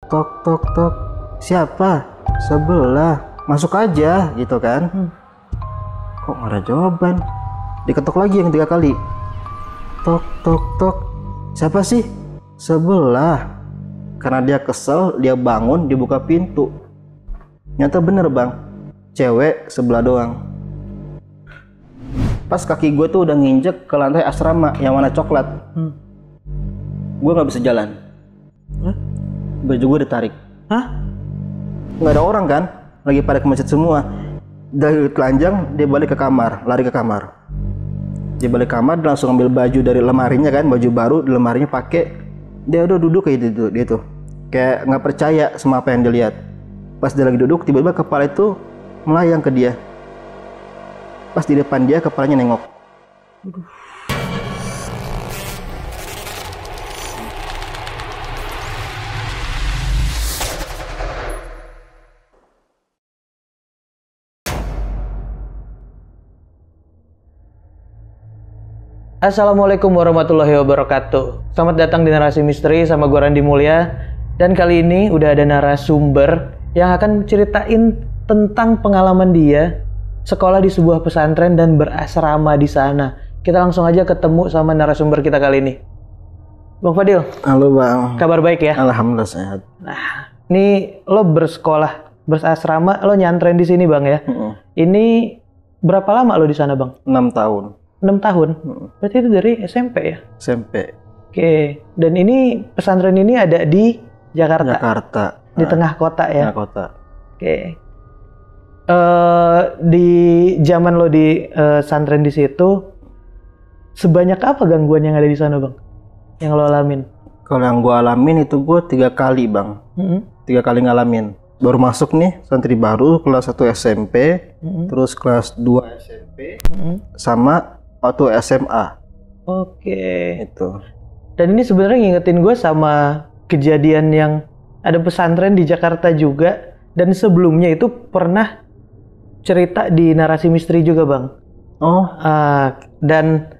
Tok tok tok. Siapa? Sebelah. Masuk aja gitu kan. Kok nggak ada jawaban? Diketok lagi yang 3 kali. Tok tok tok. Siapa sih? Sebelah. Karena dia kesel, dia bangun, dibuka pintu. Nyata bener bang, cewek sebelah doang. Pas kaki gue tuh udah nginjek ke lantai asrama yang warna coklat. Gue nggak bisa jalan. Baju gue ditarik. Nggak ada orang kan, lagi pada ke masjid semua. Dari telanjang dia balik ke kamar, lari ke kamar. Dia balik kamar, dia langsung ambil baju dari lemarinya kan, baju baru di lemarinya pakai. Dia udah duduk kayak gitu, dia tuh kayak nggak percaya sama apa yang dia lihat. Pas dia lagi duduk, tiba-tiba kepala itu melayang ke dia. Pas di depan dia, kepalanya nengok. Assalamualaikum warahmatullahi wabarakatuh. Selamat datang di Narasi Misteri sama gue Randy Mulya. Dan kali ini udah ada narasumber yang akan ceritain tentang pengalaman dia sekolah di sebuah pesantren dan berasrama di sana. Kita langsung aja ketemu sama narasumber kita kali ini. Bang Fadil. Halo bang. Kabar baik ya? Alhamdulillah sehat. Nah, ini lo bersekolah, berasrama, lo nyantren di sini bang ya? Ini berapa lama lo di sana bang? 6 tahun. 6 tahun? Berarti itu dari SMP ya? SMP. Oke, dan ini pesantren ini ada di Jakarta. Di tengah kota ya? Tengah kota. Oke. Di zaman lo di pesantren di situ, sebanyak apa gangguan yang ada di sana bang? Yang lo alamin? Kalau yang gue alamin itu gue 3 kali bang. 3 kali ngalamin. Baru masuk nih, santri baru, kelas 1 SMP, terus kelas 2 SMP, sama waktu SMA. Oke. Itu. Dan ini sebenarnya ngingetin gue sama kejadian yang ada pesantren di Jakarta juga, dan sebelumnya itu pernah cerita di Narasi Misteri juga bang. Oh. Dan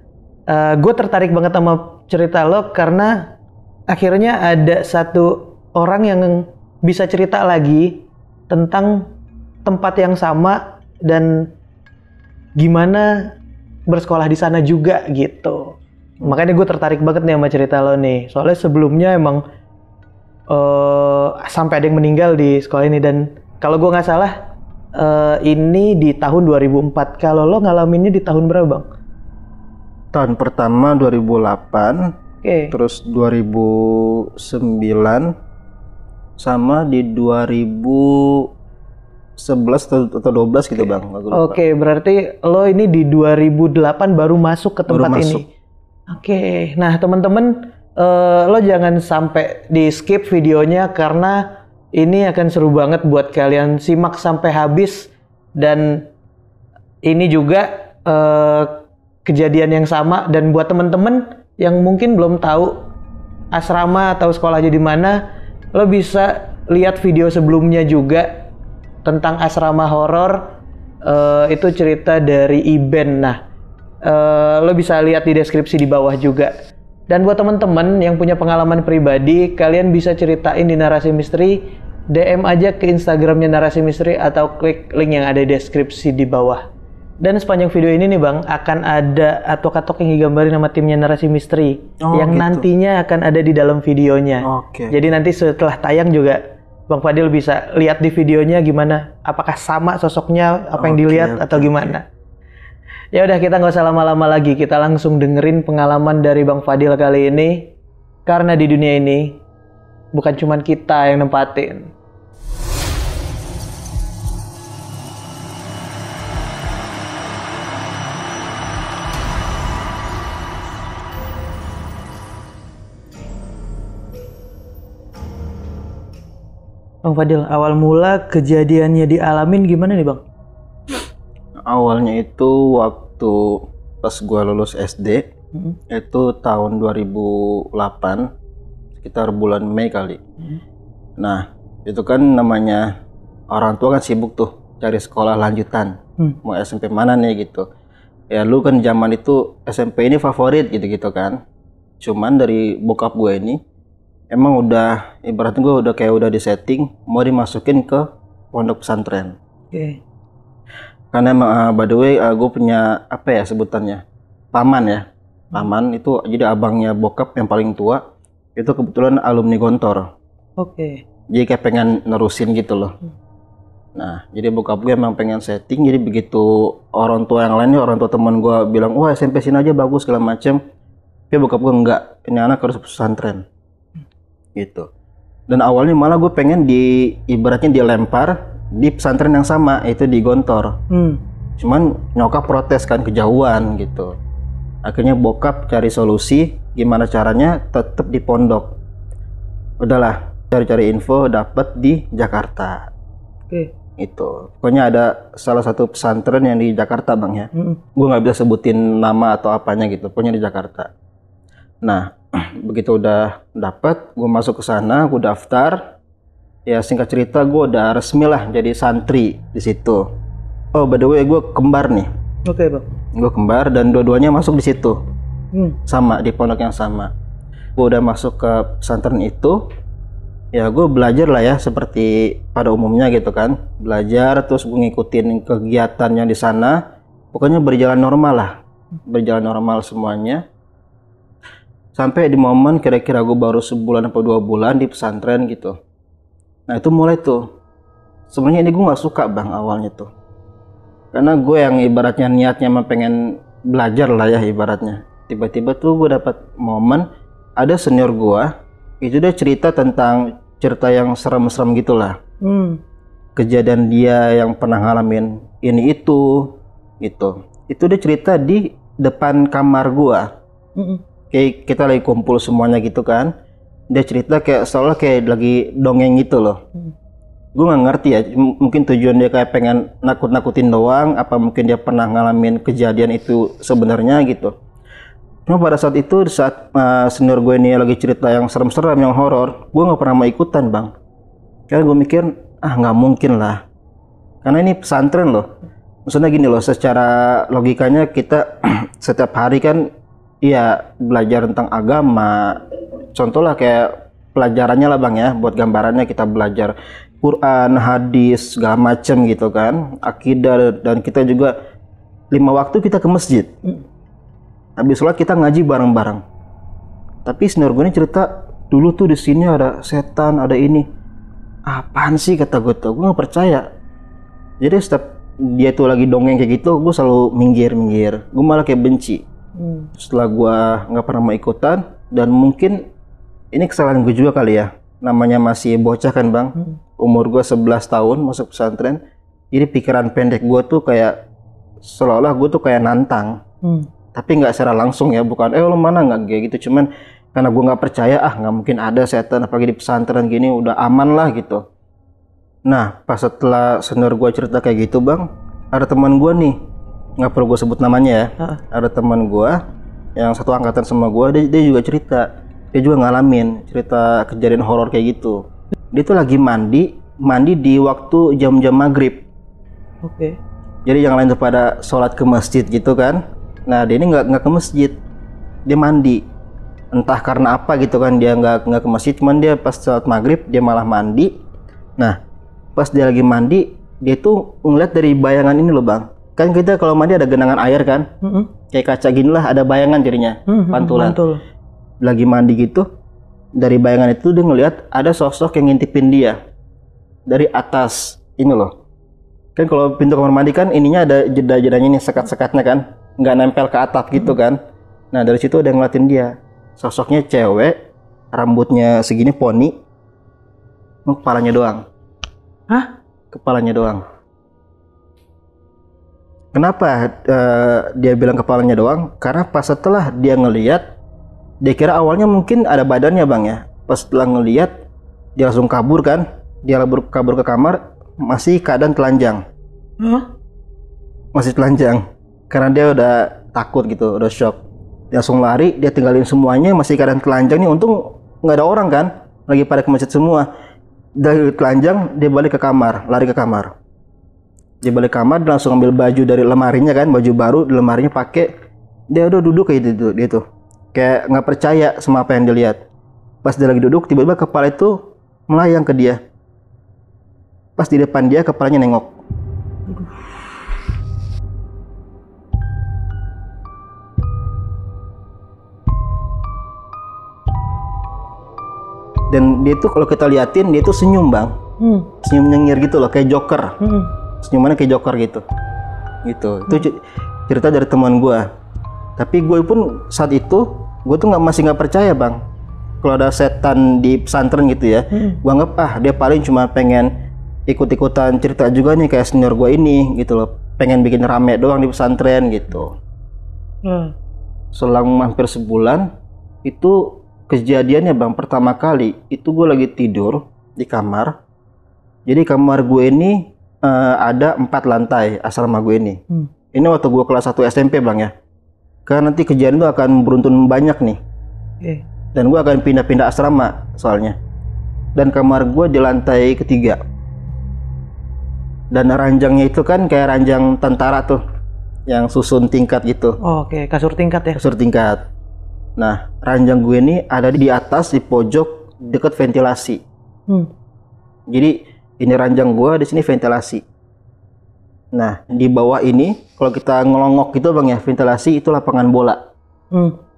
gue tertarik banget sama cerita lo karena akhirnya ada satu orang yang bisa cerita lagi tentang tempat yang sama dan gimana bersekolah di sana juga gitu. Makanya gue tertarik banget nih sama cerita lo nih. Soalnya sebelumnya emang sampai ada yang meninggal di sekolah ini, dan kalau gue nggak salah ini di tahun 2004. Kalau lo ngalaminnya di tahun berapa bang? Tahun pertama 2008, terus 2009, sama di 2011 atau 12 gitu bang. Oke, berarti lo ini di 2008 baru masuk ke tempat ini. Oke, nah teman-teman, lo jangan sampai di skip videonya karena ini akan seru banget buat kalian simak sampai habis. Dan ini juga kejadian yang sama, dan buat teman-teman yang mungkin belum tahu asrama atau sekolahnya di mana, lo bisa lihat video sebelumnya juga tentang asrama horor. Itu cerita dari Iben. Nah, lo bisa lihat di deskripsi di bawah juga. Dan buat teman-teman yang punya pengalaman pribadi, kalian bisa ceritain di Narasi Misteri, DM aja ke Instagramnya Narasi Misteri atau klik link yang ada di deskripsi di bawah. Dan sepanjang video ini nih bang, akan ada atok-atok yang digambarin sama timnya Narasi Misteri yang gitu. Nantinya akan ada di dalam videonya. Jadi nanti setelah tayang juga Bang Fadil bisa lihat di videonya gimana, apakah sama sosoknya apa yang dilihat atau gimana. Ya udah, kita nggak usah lama-lama lagi, kita langsung dengerin pengalaman dari Bang Fadil kali ini. Karena di dunia ini bukan cuma kita yang nempatin. Bang Fadil, awal mula kejadiannya dialamin gimana nih bang? Awalnya itu waktu pas gua lulus SD, itu tahun 2008, sekitar bulan Mei kali. Nah, itu kan namanya orang tua kan sibuk tuh cari sekolah lanjutan, mau SMP mana nih gitu. Ya lu kan zaman itu SMP ini favorit gitu-gitu kan. Cuman dari bokap gue ini emang udah ibaratnya gue udah kayak udah disetting mau dimasukin ke pondok pesantren. Oke. Karena emang by the way gue punya apa ya sebutannya, paman ya. Paman itu jadi abangnya bokap yang paling tua, itu kebetulan alumni Gontor. Oke. Jadi kayak pengen nerusin gitu loh. Nah, jadi bokap gue emang pengen setting, jadi begitu orang tua yang lainnya, orang tua teman gue bilang, wah SMP sini aja bagus segala macem. Tapi bokap gue enggak, ini anak harus pesantren. Gitu. Dan awalnya malah gue pengen ibaratnya dilempar di pesantren yang sama, itu di Gontor. Cuman nyokap protes kan, kejauhan gitu. Akhirnya bokap cari solusi, gimana caranya tetap di pondok. Udahlah, cari-cari info, dapet di Jakarta. Oke. Itu pokoknya ada salah satu pesantren yang di Jakarta bang ya. Gue nggak bisa sebutin nama atau apanya gitu, pokoknya di Jakarta. Nah begitu udah dapet, gue masuk ke sana, gue daftar. Ya singkat cerita gue udah resmi lah jadi santri di situ. Oh by the way gue kembar nih. Oke bang. Gue kembar dan dua-duanya masuk di situ. Sama di pondok yang sama. Gue udah masuk ke pesantren itu. Ya gue belajar lah ya seperti pada umumnya gitu kan, belajar terus gue ngikutin kegiatan yang di sana, pokoknya berjalan normal lah, berjalan normal semuanya. Sampai di momen kira-kira gue baru sebulan atau 2 bulan di pesantren gitu. Nah itu mulai tuh, sebenarnya ini gue nggak suka bang awalnya tuh, karena gue yang ibaratnya niatnya emang pengen belajar lah ya ibaratnya. Tiba-tiba tuh gue dapat momen ada senior gue. Itu dia cerita tentang cerita yang serem-serem gitulah. Kejadian dia yang pernah ngalamin ini itu gitu. Itu dia cerita di depan kamar gua. Kayak kita lagi kumpul semuanya gitu kan. Dia cerita kayak seolah kayak lagi dongeng gitu loh. Gue nggak ngerti ya, mungkin tujuan dia kayak pengen nakut-nakutin doang, apa mungkin dia pernah ngalamin kejadian itu sebenarnya gitu. Cuma pada saat itu, saat senior gue ini lagi cerita yang serem-serem, yang horor, gue nggak pernah mau ikutan bang. Karena gue mikir, nggak mungkin lah. Karena ini pesantren loh. Maksudnya gini loh, secara logikanya kita setiap hari kan, iya belajar tentang agama. Contoh lah kayak pelajarannya lah bang ya, buat gambarannya kita belajar Quran, hadis, segala macem gitu kan, akidah, dan kita juga 5 waktu kita ke masjid. Habis sholat kita ngaji bareng-bareng. Tapi senior gue ini cerita dulu tuh di sini ada setan, ada ini. Apaan sih kata gue tuh? Gue nggak percaya. Jadi setiap dia tuh lagi dongeng kayak gitu, gue selalu minggir. Gue malah kayak benci. Setelah gue nggak pernah mau ikutan, dan mungkin ini kesalahan gue juga kali ya. Namanya masih bocah kan bang. Umur gue 11 tahun masuk pesantren. Jadi pikiran pendek gue tuh kayak seolah-olah gue tuh kayak nantang. Tapi nggak secara langsung ya, bukan lo mana nggak kayak gitu, cuman karena gue nggak percaya nggak mungkin ada setan apalagi di pesantren gini, udah aman lah gitu. Nah pas setelah senior gue cerita kayak gitu bang, ada teman gue nih, nggak perlu gue sebut namanya ya, ada teman gue yang satu angkatan sama gue, dia juga cerita, dia juga ngalamin cerita kejadian horor kayak gitu. Dia tuh lagi mandi di waktu jam-jam maghrib. Oke. Jadi yang lain tuh pada sholat ke masjid gitu kan. Nah dia ini nggak ke masjid, dia mandi. Entah karena apa gitu kan, dia nggak ke masjid, cuman dia pas sholat maghrib dia malah mandi. Nah pas dia lagi mandi, dia tuh ngeliat dari bayangan ini loh bang. Kan kita kalau mandi ada genangan air kan, kayak kaca gini lah, ada bayangan jadinya, pantulan. Lagi mandi gitu, dari bayangan itu dia ngeliat ada sosok yang ngintipin dia dari atas ini loh. Kan kalau pintu kamar mandi kan ininya ada jeda-jedanya nih, sekat-sekatnya kan, nggak nempel ke atap gitu kan. Nah dari situ ada ngeliatin dia, sosoknya cewek, rambutnya segini poni, kepalanya doang. Hah? Kepalanya doang. Kenapa dia bilang kepalanya doang? Karena pas setelah dia ngeliat, dia kira awalnya mungkin ada badannya bang ya. Pas setelah ngeliat, dia langsung kabur kan, dia kabur ke kamar, masih keadaan telanjang. Masih telanjang. Karena dia udah takut gitu, udah shock. Dia langsung lari, dia tinggalin semuanya, masih keadaan telanjang nih. Untung nggak ada orang kan, lagi pada ke masjid semua. Dari telanjang, dia balik ke kamar, lari ke kamar. Dia balik ke kamar, dia langsung ambil baju dari lemarinya kan, baju baru di lemarinya pakai. Dia udah duduk kayak gitu, dia tuh kayak nggak percaya sama apa yang dia lihat. Pas dia lagi duduk, tiba-tiba kepala itu melayang ke dia. Pas di depan dia, kepalanya nengok. Dan dia tuh kalau kita liatin, dia tuh senyum bang. Senyum nyengir gitu loh, kayak Joker. Senyumannya kayak Joker gitu. Itu cerita dari teman gue. Tapi gue pun saat itu, gue tuh masih nggak percaya bang. Kalau ada setan di pesantren gitu ya, gue anggap dia paling cuma pengen ikut-ikutan cerita juga nih kayak senior gue ini gitu loh, pengen bikin rame doang di pesantren gitu. Selang hampir sebulan itu kejadiannya bang, pertama kali itu gue lagi tidur di kamar. Jadi kamar gue ini ada 4 lantai asrama gue ini. Ini waktu gue kelas 1 SMP bang ya, karena nanti kejadian itu akan beruntun banyak nih. Dan gue akan pindah-pindah asrama soalnya. Dan kamar gue di lantai 3. Dan ranjangnya itu kan kayak ranjang tentara tuh, yang susun tingkat gitu. Oke, kasur tingkat ya? Kasur tingkat. Nah, ranjang gue ini ada di atas, di pojok dekat ventilasi. Jadi ini ranjang gue, di sini ventilasi. Nah, di bawah ini kalau kita ngelongok gitu bang ya, ventilasi itu lapangan bola.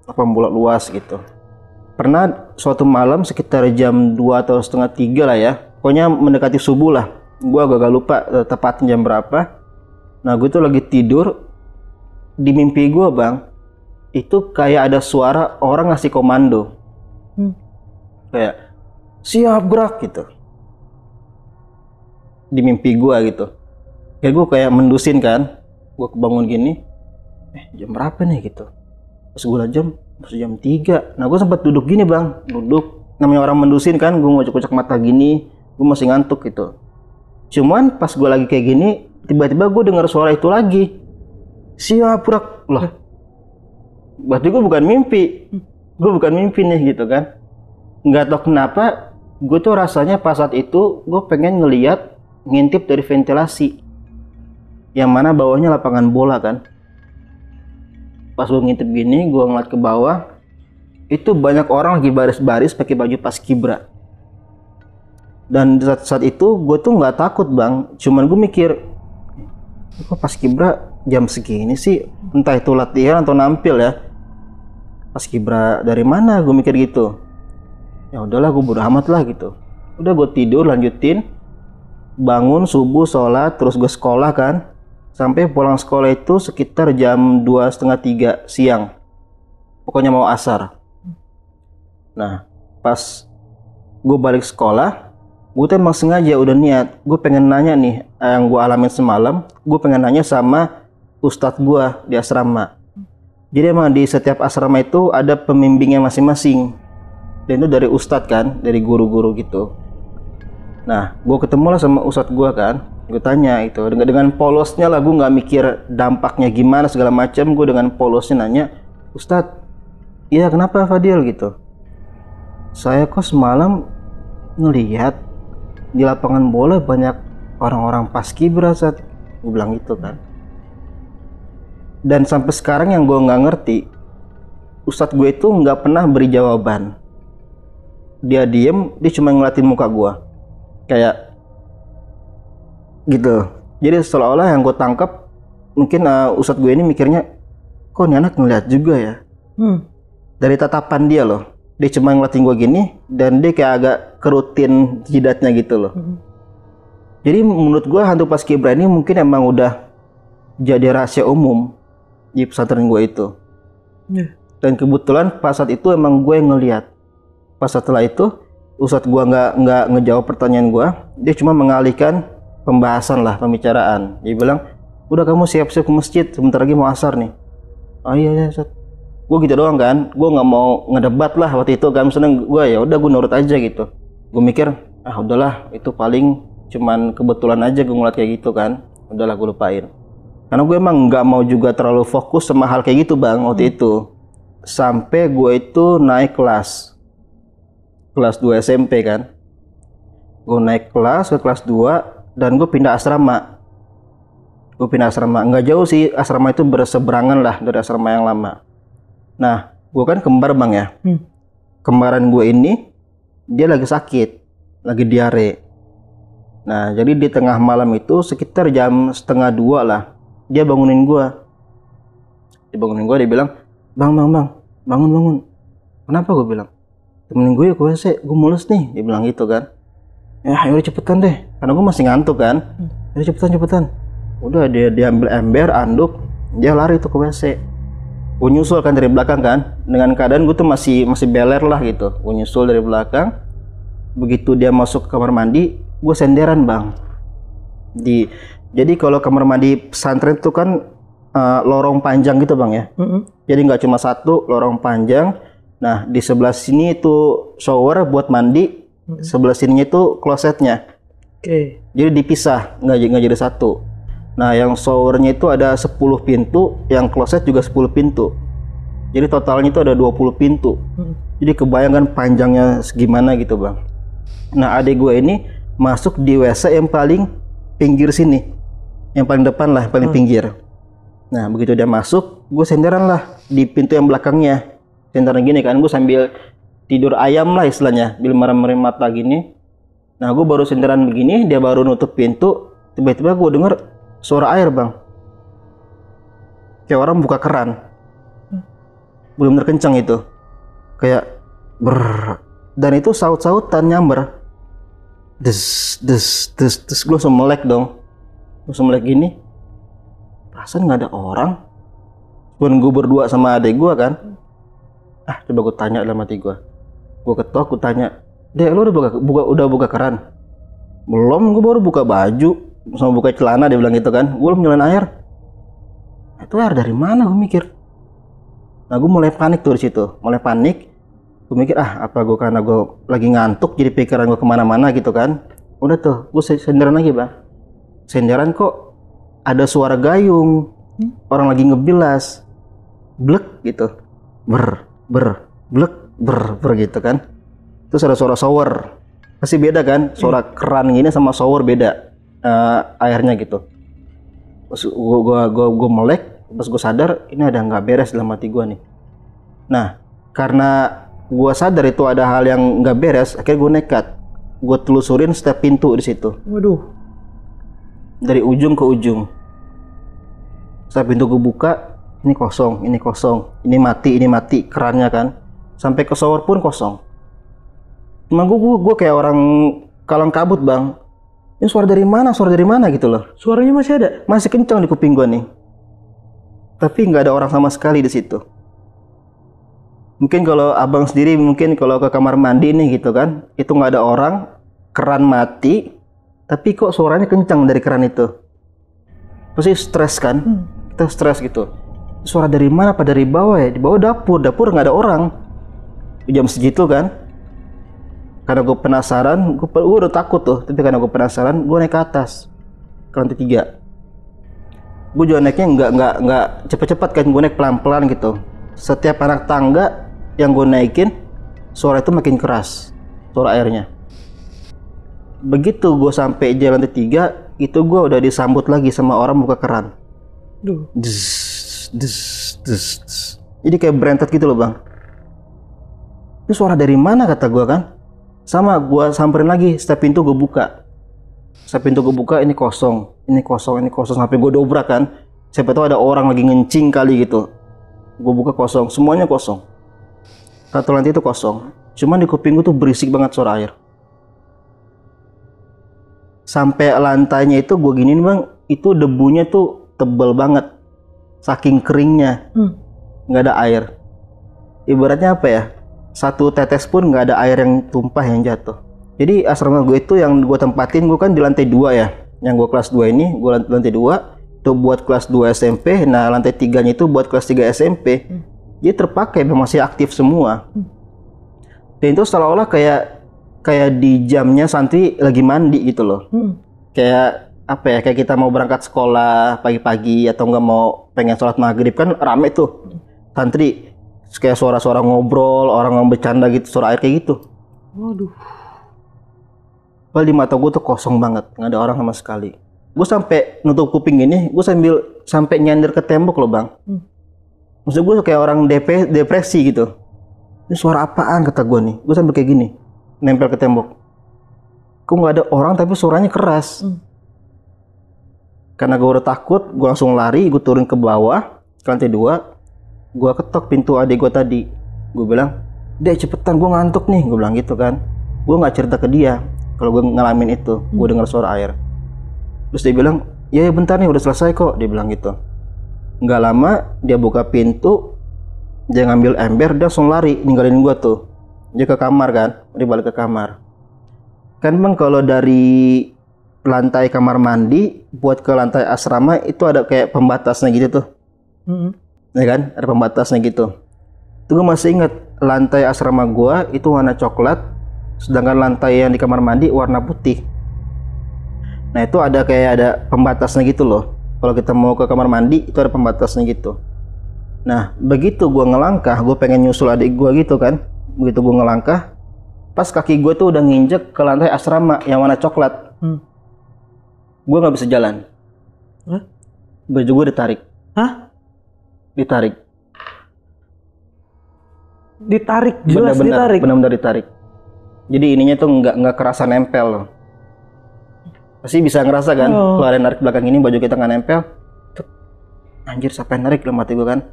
Lapangan bola luas gitu. Pernah suatu malam sekitar jam 2 atau setengah 3 lah ya, pokoknya mendekati subuh lah, gue agak lupa tepatnya jam berapa. Nah gue tuh lagi tidur, di mimpi gue bang, itu kayak ada suara orang ngasih komando, kayak siap gerak gitu, di mimpi gue gitu. Kayak gue kayak mendusin kan, gue kebangun gini, jam berapa nih gitu, pas gue liat jam 3. Nah gue sempat duduk gini bang, namanya orang mendusin kan, gue ngocok-ngocok mata gini, gue masih ngantuk gitu. Cuman pas gue lagi kayak gini, tiba-tiba gue dengar suara itu lagi, siap gerak. Lah, berarti gue bukan mimpi nih gitu kan. Nggak tahu kenapa, gue tuh rasanya pas saat itu gue pengen ngintip dari ventilasi, yang mana bawahnya lapangan bola kan. Pas gue ngintip gini, gue ngeliat ke bawah, itu banyak orang lagi baris-baris pakai baju paskibra. Dan saat itu gue tuh nggak takut bang, cuman gue mikir, kok paskibra jam segini sih, entah itu latihan atau nampil ya. Paskibra dari mana, gue mikir gitu. Ya udahlah, gue bodo amat lah gitu. Udah gue tidur, lanjutin, bangun subuh, sholat, terus gue sekolah kan. Sampai pulang sekolah itu sekitar jam 2:30, 3 siang. Pokoknya mau asar. Nah, pas gue balik sekolah, gue tuh emang sengaja udah niat, gue pengen nanya nih, yang gue alamin semalam, gue pengen nanya sama ustadz gue di asrama. Jadi emang di setiap asrama itu ada pembimbingnya masing-masing. Dan itu dari ustadz kan, dari guru-guru gitu. Nah, gue ketemu lah sama ustadz gue kan, gue tanya itu dengan polosnya lah, gue nggak mikir dampaknya gimana segala macam, gue dengan polosnya nanya, Ustadz, iya kenapa Fadil gitu? Saya kok semalam ngelihat di lapangan bola banyak orang-orang paskibra saat, gue bilang gitu kan. Dan sampai sekarang yang gue nggak ngerti, ustadz gue itu nggak pernah beri jawaban. Dia diem, dia cuma ngeliatin muka gue kayak gitu. Jadi seolah-olah yang gue tangkap, mungkin ustadz gue ini mikirnya, kok ini anak ngeliat juga ya. Dari tatapan dia loh, dia cuma ngeliatin gue gini, dan dia kayak agak kerutin jidatnya gitu loh. Jadi menurut gue hantu paskibra ini mungkin emang udah jadi rahasia umum di pesantren gue itu. Dan kebetulan pas saat itu emang gue yang ngeliat. Pas setelah itu ustadz gue nggak ngejawab pertanyaan gue, dia cuma mengalihkan pembahasan lah, pembicaraan. Dia bilang, udah kamu siap-siap ke masjid, sebentar lagi mau asar nih. Oh iya Ustadz. Gue gitu doang kan, gue nggak mau ngedebat lah waktu itu kan, misalnya gue ya udah gue nurut aja gitu. Gue mikir, udahlah itu paling cuman kebetulan aja gue ngeliat kayak gitu kan, udahlah gue lupain. Karena gue emang nggak mau juga terlalu fokus sama hal kayak gitu bang waktu itu. Sampai gue itu naik kelas 2 SMP kan. Gue naik kelas ke kelas 2 dan gue pindah asrama. Nggak jauh sih, asrama itu berseberangan lah dari asrama yang lama. Nah, gue kan kembar bang ya. Kembaran gue ini dia lagi sakit, lagi diare. Nah, jadi di tengah malam itu sekitar jam 1:30 lah, dia bangunin gua. Dia bilang, bang, bangun. Kenapa? Gue bilang, temenin gue ya ke WC, gue mules nih. Dia bilang gitu kan. Ya udah cepetan deh, karena gue masih ngantuk kan. Udah cepetan. Udah dia ambil ember, anduk, dia lari tuh ke WC. Gue nyusul kan dari belakang kan, dengan keadaan gue tuh masih beler lah gitu. Gue nyusul dari belakang. Begitu dia masuk ke kamar mandi, gue senderan bang. Jadi kalau kamar mandi pesantren itu kan lorong panjang gitu bang ya. Jadi nggak cuma satu lorong panjang. Nah di sebelah sini itu shower buat mandi, sebelah sininya itu klosetnya. Jadi dipisah, nggak jadi satu. Nah yang showernya itu ada 10 pintu, yang kloset juga 10 pintu. Jadi totalnya itu ada 20 pintu. Jadi kebayangkan panjangnya segimana gitu bang. Nah adik gue ini masuk di WC yang paling pinggir sini, yang paling depan lah, paling pinggir. Nah begitu dia masuk, gue senderan lah di pintu yang belakangnya. Senderan gini kan, gue sambil tidur ayam lah istilahnya, bil merem-merem mata gini. Nah gue baru senderan begini, dia baru nutup pintu. Tiba-tiba gue denger suara air bang, kayak orang buka keran. Belum terkencang itu, kayak dan itu saut-sautan nyamber. Des. Gue langsung melek dong. Langsung melek gini. Perasaan nggak ada orang. Cuman gue berdua sama adek gue kan. Coba gue tanya dalam hati gue. Gue ketok, gue tanya, Dek, lo udah buka keran? Belum, gue baru buka baju sama buka celana, dia bilang gitu kan. Gue belum nyalain air. Itu air dari mana? Gue mikir. Nah gue mulai panik tuh di situ. Mulai panik. Gue mikir apa gue karena gue lagi ngantuk jadi pikiran gue kemana-mana gitu kan. Udah tuh gue senderan lagi bang. Senderan kok ada suara gayung, orang lagi ngebilas, blek gitu, ber gitu kan. Terus ada suara shower, pasti beda kan, suara keran gini sama shower beda airnya gitu. Terus gue melek, pas gue sadar ini ada nggak beres dalam hati gue nih. Nah karena gue sadar itu ada hal yang nggak beres, akhirnya gue nekat, gue telusurin setiap pintu di situ. Waduh. Dari ujung ke ujung. Setiap pintu gue buka, ini kosong, ini mati kerannya kan. Sampai ke shower pun kosong. Cuma gue kayak orang kalang kabut bang. Ini suara dari mana gitu loh. Suaranya masih ada? Masih kencang di kuping gue nih. Tapi nggak ada orang sama sekali di situ. Mungkin kalau abang sendiri, mungkin kalau ke kamar mandi nih gitu kan, itu nggak ada orang, keran mati, tapi kok suaranya kencang dari keran itu. Pasti stres kan? Kita stres gitu. Suara dari mana? Apa dari bawah ya? Di bawah dapur nggak ada orang. Jam segitu kan? Karena gue penasaran, gue udah takut tuh. Tapi karena gue penasaran, gue naik ke atas, ke lantai 3. Gue juga naiknya nggak cepet-cepet kan, gue naik pelan-pelan gitu. Setiap anak tangga yang gue naikin, suara itu makin keras, suara airnya. Begitu gue sampai jalan lantai 3, itu gue udah disambut lagi sama orang buka keran. Des. Jadi kayak berentet gitu loh bang. Ini suara dari mana kata gue kan? Sama gue samperin lagi, setiap pintu gue buka. Ini kosong sampai gue dobrak kan. Siapa tahu ada orang lagi ngencing kali gitu. Gue buka kosong, semuanya kosong. Satu lantai itu kosong. Cuman di kuping gue tuh berisik banget suara air. Sampai lantainya itu gue giniin bang, itu debunya tuh tebel banget. Saking keringnya, nggak ada air. Ibaratnya apa ya? Satu tetes pun nggak ada air yang tumpah yang jatuh. Jadi asrama gue itu yang gue tempatin, gue kan di lantai 2 ya. Yang gue kelas 2 ini, gue lantai 2 itu buat kelas 2 SMP. Nah lantai 3-nya itu buat kelas 3 SMP. Jadi terpakai, masih aktif semua. Dan itu seolah-olah kayak di jamnya santri lagi mandi gitu loh. Kayak apa ya, kayak kita mau berangkat sekolah pagi-pagi atau nggak mau pengen sholat maghrib kan rame tuh santri, kayak suara-suara ngobrol, orang bercanda gitu, suara air kayak gitu. Waduh. Padahal di mata gue tuh kosong banget, nggak ada orang sama sekali. Gue sampai nutup kuping ini, gue sampai nyender ke tembok loh bang. Maksud gue kayak orang depresi gitu. Ini suara apaan kata gue nih? Gue sampai kayak gini. nempel ke tembok. Kok nggak ada orang tapi suaranya keras. Karena gue udah takut, gue langsung lari, gue turun ke bawah, ke lantai 2. Gue ketok pintu adik gue tadi. Gue bilang, "Dek, cepetan, gue ngantuk nih." Gue bilang gitu kan. Gue nggak cerita ke dia kalau gue ngalamin itu. Gue dengar suara air. Terus dia bilang, ya bentar nih, udah selesai kok. Dia bilang gitu. Nggak lama dia buka pintu, dia ngambil ember, dia langsung lari ninggalin gue tuh. Dia ke kamar kan, dia balik ke kamar. Kan bang, kalau dari lantai kamar mandi buat ke lantai asrama itu ada kayak pembatasnya gitu tuh. Ya kan, ada pembatasnya gitu. Itu gue masih ingat, lantai asrama gua itu warna coklat, sedangkan lantai yang di kamar mandi warna putih. Nah itu ada kayak ada pembatasnya gitu loh. Kalau kita mau ke kamar mandi itu ada pembatasnya gitu. Nah begitu gua ngelangkah, gue pengen nyusul adik gua gitu kan. Begitu gua ngelangkah, pas kaki gue tuh udah nginjek ke lantai asrama yang warna coklat. Gue nggak bisa jalan. Baju gue ditarik. Ditarik. Jelas ditarik. Benar-benar ditarik. Jadi ininya tuh nggak kerasa nempel loh. Pasti bisa ngerasa kan, kalau ada yang narik belakang ini baju kita nggak nempel. Anjir, siapa yang narik, dalam hati gue kan.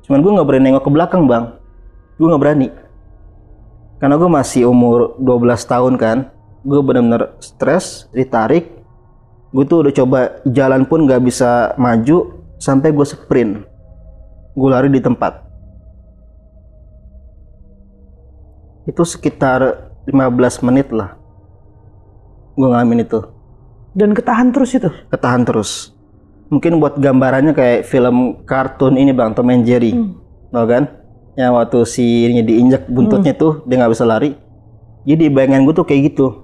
Cuman gue nggak berani nengok ke belakang bang. Gue nggak berani. Karena gue masih umur 12 tahun kan. Gue benar-benar stres, ditarik. Gue tuh udah coba jalan pun gak bisa maju, sampai gue sprint. Gue lari di tempat. Itu sekitar 15 menit lah gue ngalamin itu. Dan ketahan terus itu? Ketahan terus. Mungkin buat gambarannya kayak film kartun ini bang, Tom and Jerry. Tau kan? Yang waktu si ininya diinjak buntutnya tuh, dia gak bisa lari. Jadi bayangan gue tuh kayak gitu.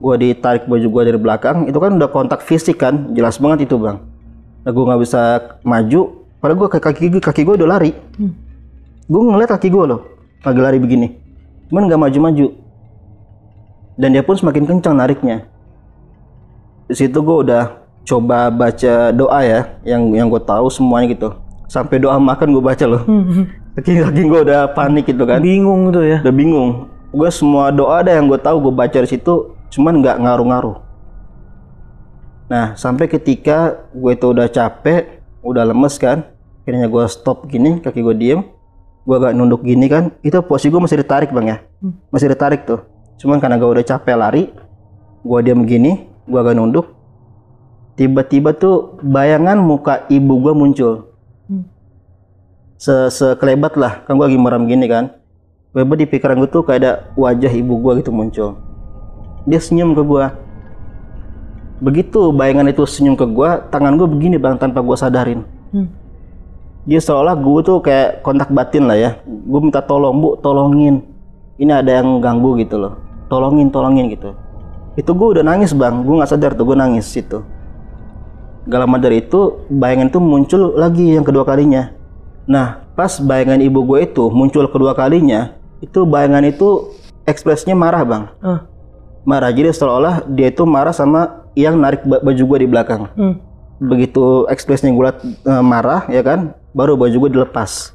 Gue ditarik baju gue dari belakang, itu kan udah kontak fisik kan, jelas banget itu bang. Nah gue nggak bisa maju, padahal gue kaki gue udah lari. Gue ngeliat kaki gue loh, lagi lari begini, cuman nggak maju-maju. Dan dia pun semakin kencang nariknya. Di situ gue udah coba baca doa ya, yang gue tahu semuanya gitu. Sampai doa makan gue baca loh. Kaki gue udah panik gitu kan. Bingung tuh ya. Udah bingung. Gue semua doa ada yang gue tahu gue baca di situ. Cuman nggak ngaruh-ngaruh. Nah sampai ketika gue itu udah capek, udah lemes kan, akhirnya gue stop gini, kaki gue diem, gue agak nunduk gini kan, itu posisi gue masih ditarik bang ya, masih ditarik tuh. Cuman karena gue udah capek lari, gue diem gini, gue agak nunduk, tiba-tiba tuh bayangan muka ibu gue muncul, sekelebat lah, kan gue lagi merem gini kan, tiba-tiba di pikiran gue tuh kayak ada wajah ibu gue gitu muncul. Dia senyum ke gue. Begitu bayangan itu senyum ke gue, tangan gue begini bang tanpa gue sadarin. Dia seolah gue tuh kayak kontak batin lah ya. Gue minta tolong, Bu, tolongin. Ini ada yang ganggu gitu loh. Tolongin gitu. Itu gue udah nangis bang, gue nggak sadar tuh gue nangis itu. Gak lama dari itu bayangan itu muncul lagi yang kedua kalinya. Nah pas bayangan ibu gue itu muncul kedua kalinya, itu bayangan itu ekspresinya marah bang. Marah, jadi seolah-olah dia itu marah sama yang narik baju gue di belakang. Begitu ekspresinya gue liat marah ya kan, baru baju gue dilepas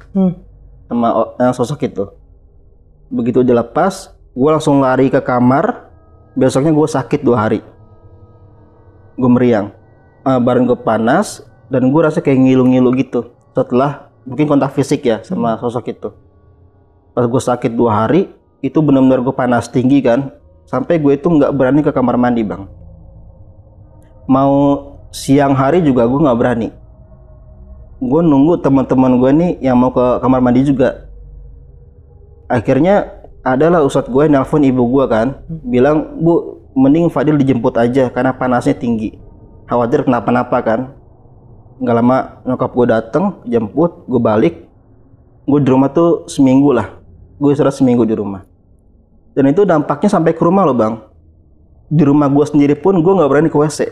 sama sosok itu. Begitu dilepas, gue langsung lari ke kamar. Besoknya gue sakit 2 hari. Gue meriang, badan gue panas, dan gue rasa kayak ngilu-ngilu gitu. Setelah mungkin kontak fisik ya sama sosok itu. Pas gue sakit 2 hari, itu benar-benar gue panas tinggi kan. Sampai gue itu nggak berani ke kamar mandi bang. Mau siang hari juga gue nggak berani. Gue nunggu teman-teman gue nih yang mau ke kamar mandi juga. Akhirnya adalah ustadz gue nelpon ibu gue kan, bilang, Bu, mending Fadil dijemput aja karena panasnya tinggi. Khawatir kenapa-napa kan. Nggak lama nyokap gue dateng, jemput, gue balik. Gue di rumah tuh seminggu lah. Gue istirahat seminggu di rumah. Dan itu dampaknya sampai ke rumah loh bang. Di rumah gue sendiri pun gue nggak berani ke WC.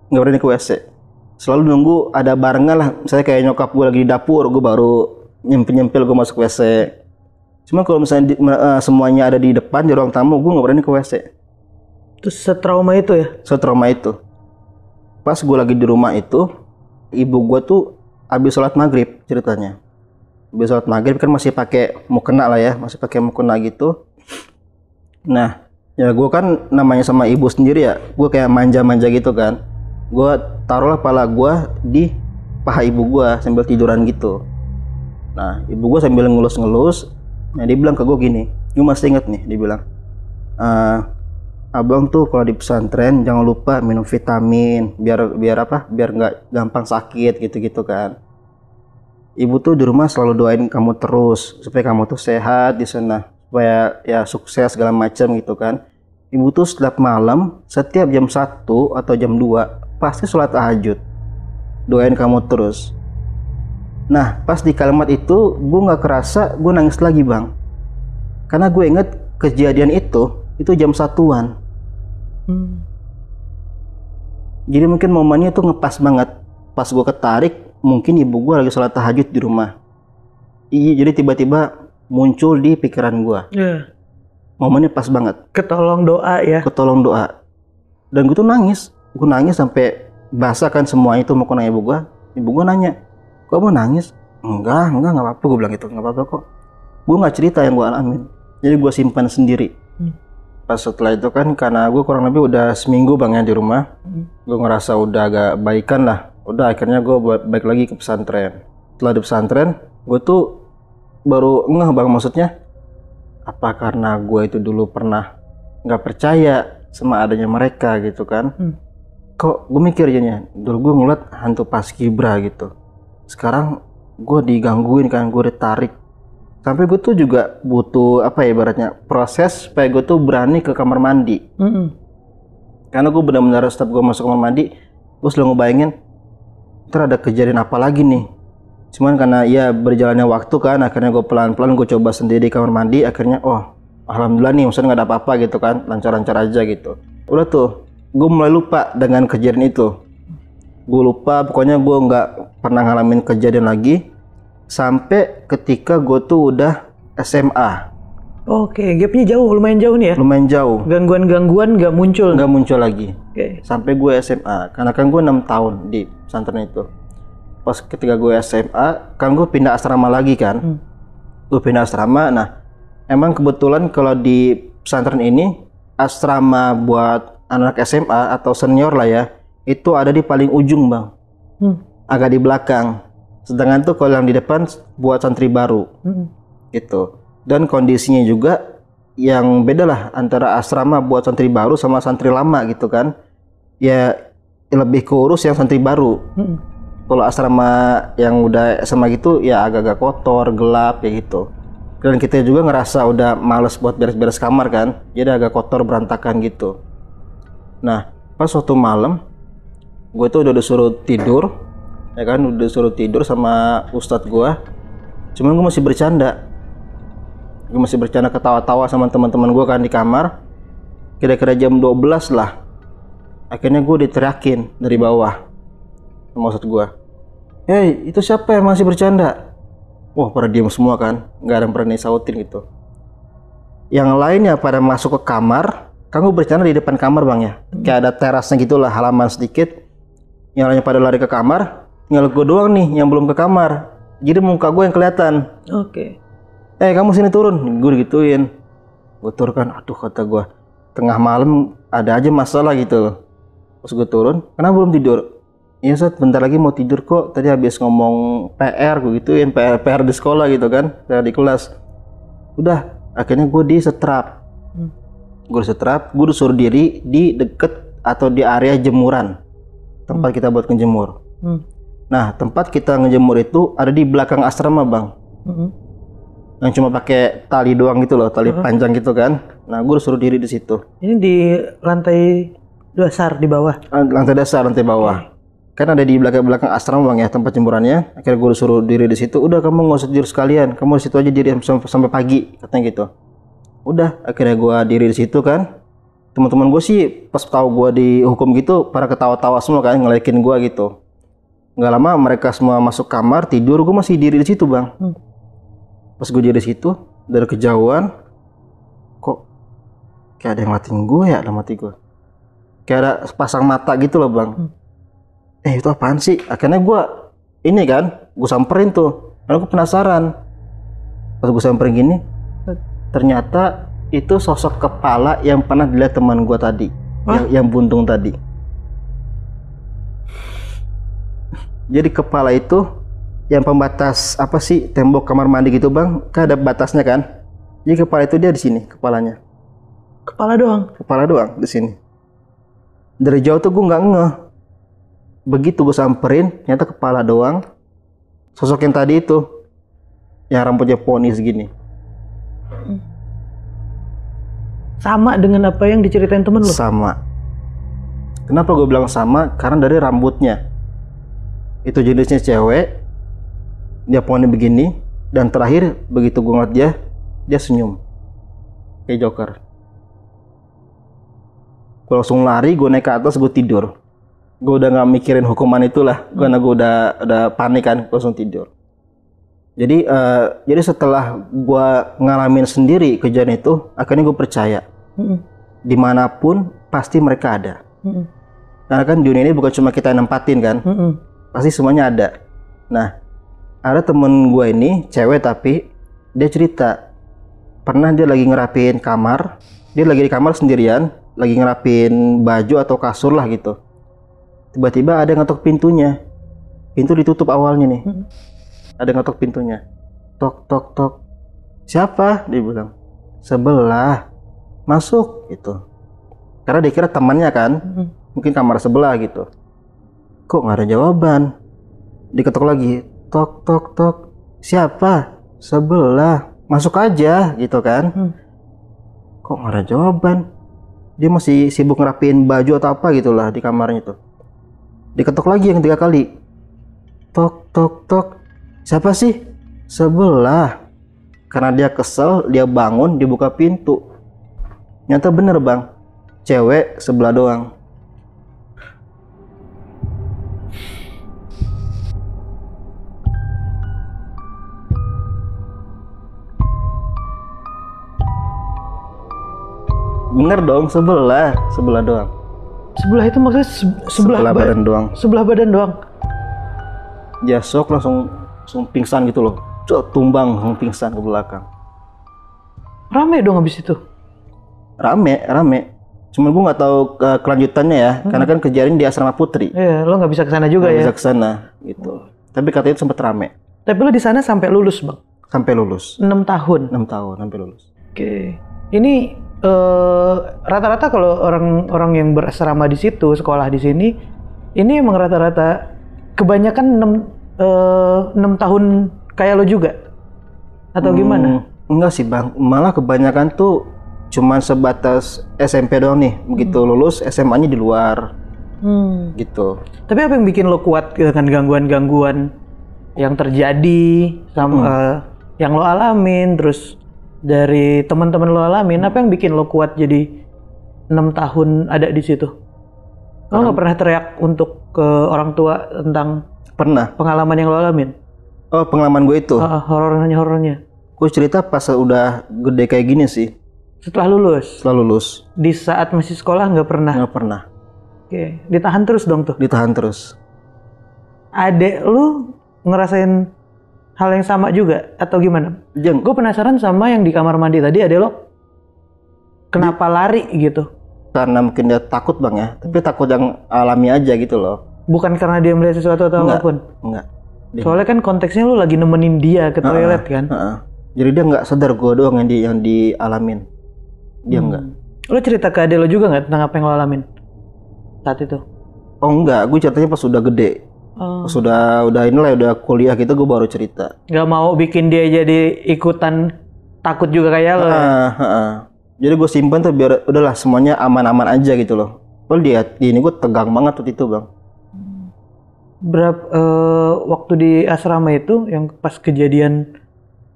Nggak berani ke WC. Selalu nunggu ada barengan lah. Misalnya kayak nyokap gue lagi di dapur, gue baru nyempil gue masuk WC. Cuma kalau misalnya semuanya ada di depan di ruang tamu, gue nggak berani ke WC. Terus setrauma itu ya? Setrauma itu. Pas gue lagi di rumah itu, ibu gue tuh habis sholat maghrib ceritanya. Habis sholat maghrib kan masih pakai mukena lah ya, masih pakai mukena gitu. Nah, ya gue kan namanya sama ibu sendiri ya, gue kayak manja-manja gitu kan. Gue taruhlah pala gue di paha ibu gue sambil tiduran gitu. Nah, ibu gue sambil ngelus-ngelus, nah dia bilang ke gue gini, gue masih inget nih, dia bilang, abang tuh kalau di pesantren jangan lupa minum vitamin, biar apa? Biar nggak gampang sakit gitu-gitu kan. Ibu tuh di rumah selalu doain kamu terus supaya kamu tuh sehat di sana, supaya ya sukses segala macam gitu kan. Ibu tuh setiap malam, setiap jam 1 atau jam 2 pasti sholat tahajud, doain kamu terus. Nah, pas di kalimat itu gue nggak kerasa gue nangis lagi bang, karena gue inget kejadian itu jam 1-an. Jadi mungkin momennya tuh ngepas banget. Pas gue ketarik, mungkin ibu gue lagi sholat tahajud di rumah. Iya, jadi tiba-tiba muncul di pikiran gue. Momennya pas banget. Ketolong doa ya. Ketolong doa. Dan gue tuh nangis. Gue nangis sampai basah kan semua itu. Mau nanya ibu gue. Ibu gue nanya, kok mau nangis? Enggak apa-apa. Gue bilang gitu, nggak apa-apa kok. Gue nggak cerita yang gue alamin. Jadi gue simpan sendiri. Pas setelah itu kan, karena gue kurang lebih udah seminggu bang ya di rumah, gue ngerasa udah agak baikan lah. Udah akhirnya gue balik lagi ke pesantren. Setelah di pesantren, gue tuh baru ngeh bang, maksudnya apa karena gue itu dulu pernah nggak percaya sama adanya mereka gitu kan. Kok gue mikir jadinya, dulu gue ngeliat hantu paskibra gitu. Sekarang gue digangguin kan, gue ditarik. Sampai gue tuh juga butuh apa ya ibaratnya proses supaya gue tuh berani ke kamar mandi. Karena gue benar-benar setiap gue masuk kamar mandi, gue selalu ngebayangin ntar ada kejadian apa lagi nih. Cuman karena ya berjalannya waktu kan, akhirnya gue pelan-pelan gue coba sendiri di kamar mandi. Akhirnya alhamdulillah nih, maksudnya nggak ada apa-apa gitu kan, lancar-lancar aja gitu. Udah tuh, gue mulai lupa dengan kejadian itu. Gue lupa, pokoknya gue nggak pernah ngalamin kejadian lagi. Sampai ketika gue tuh udah SMA. Oke, gapnya jauh, lumayan jauh nih ya? Lumayan jauh. Gangguan-gangguan nggak muncul? Nggak muncul lagi. Oke. Sampai gue SMA, karena kan gue 6 tahun di pesantren itu. Pas ketika gue SMA, kan gue pindah asrama lagi kan. Gue pindah asrama, nah emang kebetulan kalau di pesantren ini, asrama buat anak SMA atau senior lah ya, itu ada di paling ujung bang. Agak di belakang. Sedangkan tuh kalau yang di depan buat santri baru, gitu. Dan kondisinya juga yang beda lah antara asrama buat santri baru sama santri lama gitu kan. Ya lebih keurus yang santri baru. Kalau asrama yang udah SMA gitu ya agak-agak kotor, gelap ya gitu. Dan kita juga ngerasa udah males buat beres-beres kamar kan, jadi agak kotor berantakan gitu. Nah pas suatu malam, gue tuh udah disuruh tidur. Ya kan, udah suruh tidur sama ustadz gua. Cuman gua masih bercanda. Gua masih bercanda ketawa-tawa sama teman-teman gua kan di kamar. Kira-kira jam 12 lah. Akhirnya gua diteriakin dari bawah sama ustadz gua. "Hei, itu siapa yang masih bercanda?" Wah, pada diem semua kan. Nggak ada yang berani sautin gitu. Yang lainnya pada masuk ke kamar. Kan gua bercanda di depan kamar bang ya. Kayak ada terasnya gitulah, halaman sedikit. Yang lainnya pada lari ke kamar. Tinggal gue doang nih yang belum ke kamar. Jadi muka gue yang kelihatan. Oke. Kamu sini turun. Gue digituin. Gue turun kan, aduh kata gue, tengah malam ada aja masalah gitu. Terus gue turun, kenapa belum tidur? Iya Ustaz, bentar lagi mau tidur kok. Tadi habis ngomong PR, gue gituin, PR di sekolah gitu kan, PR di kelas. Udah, akhirnya gue disetrap. Gue disetrap, gue disuruh diri di deket atau di area jemuran. Tempat kita buat ngejemur. Nah, tempat kita ngejemur itu ada di belakang asrama, Bang. Yang cuma pakai tali doang gitu loh, tali panjang gitu kan. Nah, gue suruh diri di situ. Ini di lantai dasar di bawah? Lantai dasar, lantai bawah. Kan ada di belakang asrama Bang ya, tempat jemurannya. Akhirnya gue suruh diri di situ. Udah, kamu nggak usah tidur sekalian. Kamu di situ aja diri sampai pagi, katanya gitu. Udah, akhirnya gue diri di situ kan. Teman-teman gue sih pas tahu gue dihukum gitu, pada ketawa-tawa semua kan, ngelekin gue gitu. Nggak lama mereka semua masuk kamar tidur, gue masih diri di situ Bang. Pas gue diri di situ, dari kejauhan, kok kayak ada yang ngeliatin gue ya, dalam hati gue. Kayak ada sepasang mata gitu loh Bang. Itu apaan sih? Akhirnya gue ini kan, gue samperin tuh, karena gue penasaran. Pas gue samperin gini, ternyata Itu sosok kepala yang pernah dilihat teman gue tadi, yang buntung tadi. Jadi kepala itu yang pembatas apa sih tembok kamar mandi gitu bang? Kan ada batasnya kan? Jadi kepala itu dia di sini kepalanya. Kepala doang? Kepala doang di sini. Dari jauh tuh gue nggak ngeh. Begitu gue samperin, ternyata kepala doang. Sosok yang tadi itu, yang rambutnya poni segini. Sama dengan apa yang diceritain temen lo? Sama. Kenapa gue bilang sama? Karena dari rambutnya. Itu jenisnya cewek, dia poni begini, dan terakhir begitu gue ngeliat dia senyum kayak Joker. Gue langsung lari, gue naik ke atas, gue tidur. Gue udah nggak mikirin hukuman itulah, karena gue udah panik kan, langsung tidur. Jadi setelah gue ngalamin sendiri kejadian itu, akhirnya gue percaya dimanapun pasti mereka ada. Karena kan dunia ini bukan cuma kita yang nempatin kan, pasti semuanya ada. Nah, ada temen gue ini cewek tapi dia cerita pernah dia lagi ngerapin kamar, dia lagi di kamar sendirian, lagi ngerapin baju atau kasur lah gitu. Tiba-tiba ada yang ngetok pintunya, pintu ditutup awalnya nih, ada yang ngetok pintunya, tok tok tok, siapa? Dia bilang, sebelah, masuk gitu. Karena dia kira temannya kan, mungkin kamar sebelah gitu. Kok nggak ada jawaban? Diketok lagi, tok tok tok, siapa? Sebelah, masuk aja gitu kan. Kok nggak ada jawaban? Dia masih sibuk ngerapin baju atau apa gitulah di kamarnya tuh. Diketok lagi yang 3 kali, tok tok tok, siapa sih? Sebelah. Karena dia kesel, dia bangun, dibuka pintu. Nyata bener bang, cewek sebelah doang. Bener dong, sebelah doang. Sebelah itu maksudnya sebelah badan doang. Sebelah badan doang. Dia shock langsung pingsan gitu loh. Tumbang, langsung pingsan ke belakang. Rame dong habis itu. Rame. Cuman gue nggak tahu kelanjutannya ya, karena kan kejadian di asrama putri. Iya, lo nggak bisa kesana juga ya. Nggak bisa kesana gitu. Tapi katanya itu sempet rame. Tapi lo di sana sampai lulus bang? Sampai lulus. 6 tahun. 6 tahun sampai lulus. Oke. Ini rata-rata kalau orang yang berasrama di situ, sekolah di sini, ini emang rata-rata kebanyakan 6 tahun kayak lo juga? Atau gimana? Enggak sih bang, malah kebanyakan tuh cuman sebatas SMP doang nih. Begitu lulus SMA-nya di luar gitu. Tapi apa yang bikin lo kuat dengan gangguan-gangguan yang terjadi sama yang lo alamin, terus dari teman-teman lo alamin, apa yang bikin lo kuat jadi 6 tahun ada di situ? Lo nggak pernah teriak untuk ke orang tua tentang pengalaman yang lo alamin? Oh, pengalaman gue itu? Horornya. Gue cerita pas udah gede kayak gini sih. Setelah lulus? Setelah lulus. Di saat masih sekolah nggak pernah? Nggak pernah. Oke, ditahan terus dong tuh? Ditahan terus. Adek lu ngerasain hal yang sama juga atau gimana? Gue penasaran sama yang di kamar mandi tadi, adek lo kenapa lari gitu? Karena mungkin dia takut bang ya, tapi takut yang alami aja gitu loh. Bukan karena dia melihat sesuatu atau apapun? Enggak. Soalnya kan konteksnya lu lagi nemenin dia ke toilet kan? Jadi dia nggak sadar gue doang yang dialamin. Dia enggak. Lo cerita ke adek lo juga nggak tentang apa yang lo alamin saat itu? Oh enggak, gue ceritanya pas udah gede. Udah kuliah gitu gue baru cerita. Gak mau bikin dia jadi ikutan takut juga kayak lo ya? Jadi gue simpan tuh biar udahlah semuanya aman-aman aja gitu loh. Kalau dia ini gue tegang banget waktu itu bang. Waktu di asrama itu yang pas kejadian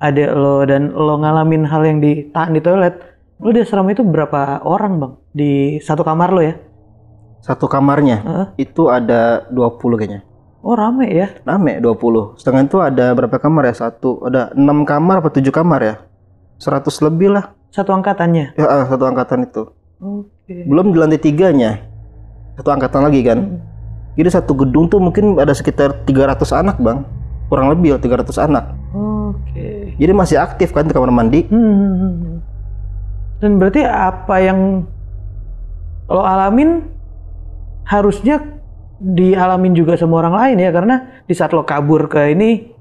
adek lo dan lo ngalamin hal yang ditahan di toilet, lo di asrama itu berapa orang bang? Di satu kamar lo ya? Satu kamarnya itu ada 20 kayaknya. Oh rame ya? Rame 20. Setengah itu ada berapa kamar ya? Ada 6 kamar apa 7 kamar ya? 100 lebih lah. Satu angkatannya? Ya satu angkatan itu. Oke. Belum di lantai 3-nya. Satu angkatan lagi kan. Jadi satu gedung tuh mungkin ada sekitar 300 anak bang. Kurang lebih 300 anak. Oke. Jadi masih aktif kan di kamar mandi. Dan berarti apa yang lo alamin harusnya dialamin juga sama orang lain ya, karena di saat lo kabur ke ini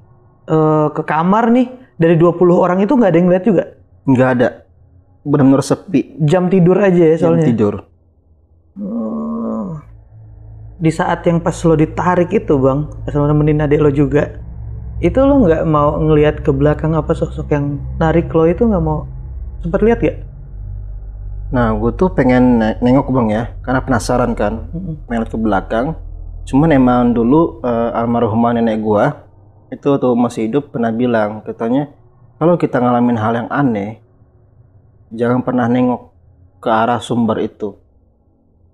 ke kamar nih, dari 20 orang itu nggak ada yang lihat juga? Nggak ada, benar-benar sepi. Jam tidur aja ya soalnya? Jam tidur. Di saat yang pas lo ditarik itu bang, pas lo nemenin adik lo juga, itu lo nggak mau ngelihat ke belakang apa sosok yang narik lo itu, nggak mau sempat lihat gak? Nah, gue tuh pengen nengok bang ya, karena penasaran kan, pengen lihat ke belakang. Cuman emang dulu almarhumah nenek gue itu tuh masih hidup pernah bilang, katanya kalau kita ngalamin hal yang aneh, jangan pernah nengok ke arah sumber itu.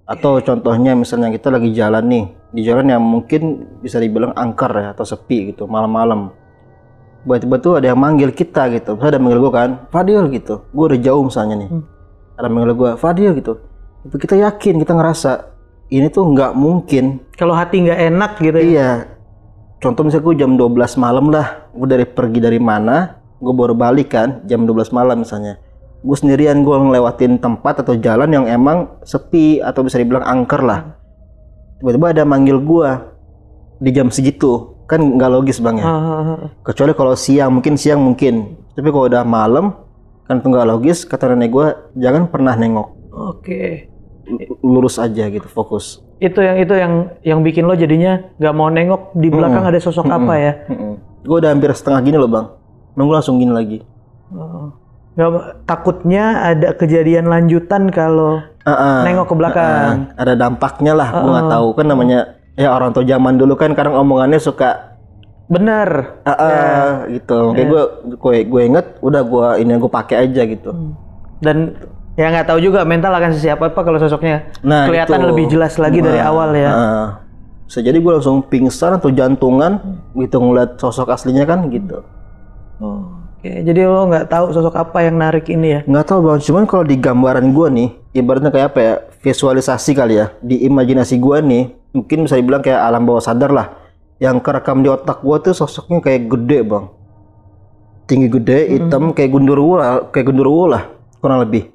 Atau contohnya misalnya kita lagi jalan nih, di jalan yang mungkin bisa dibilang angker ya, atau sepi gitu, malam-malam. Tiba-tiba tuh ada yang manggil kita gitu, misalnya ada manggil gue kan, Fadil gitu, gue udah jauh misalnya nih. Ada manggil gue, Fadil gitu. Tapi kita yakin, kita ngerasa ini tuh nggak mungkin. Kalau hati nggak enak gitu ya? Iya. Contoh misalnya gue jam 12 malam lah, gue pergi dari mana, gue baru balik kan, jam 12 malam misalnya. Gue sendirian, gue ngelewatin tempat atau jalan yang emang sepi atau bisa dibilang angker lah. Tiba-tiba ada manggil gue di jam segitu, kan nggak logis bang ya. Kecuali kalau siang mungkin. Tapi kalau udah malam, kan itu nggak logis. Kata nenek gue, jangan pernah nengok. Oke. Lurus aja gitu, fokus. Itu yang bikin lo jadinya nggak mau nengok di belakang ada sosok apa ya? Gue udah hampir setengah gini loh bang, gue langsung gini lagi. Nggak, takutnya ada kejadian lanjutan kalau nengok ke belakang. Ada dampaknya lah, gue nggak tahu kan namanya ya orang tua zaman dulu kan kadang omongannya suka bener. Gitu. Kayak gue inget, udah gue pakai aja gitu. Dan ya nggak tahu juga mental akan siapa apa kalau sosoknya kelihatan itu lebih jelas lagi dari awal ya. Bisa jadi gue langsung pingsan atau jantungan gitu ngeliat sosok aslinya kan gitu. Oke, jadi lo nggak tahu sosok apa yang narik ini ya? Nggak tahu bang, cuman kalau di gambaran gue nih, ibaratnya kayak apa ya, visualisasi kali ya, di imajinasi gue nih, mungkin bisa dibilang kayak alam bawah sadar lah, yang kerekam di otak gue tuh sosoknya kayak gede bang, tinggi gede, hitam kayak gundurwo lah, kurang lebih,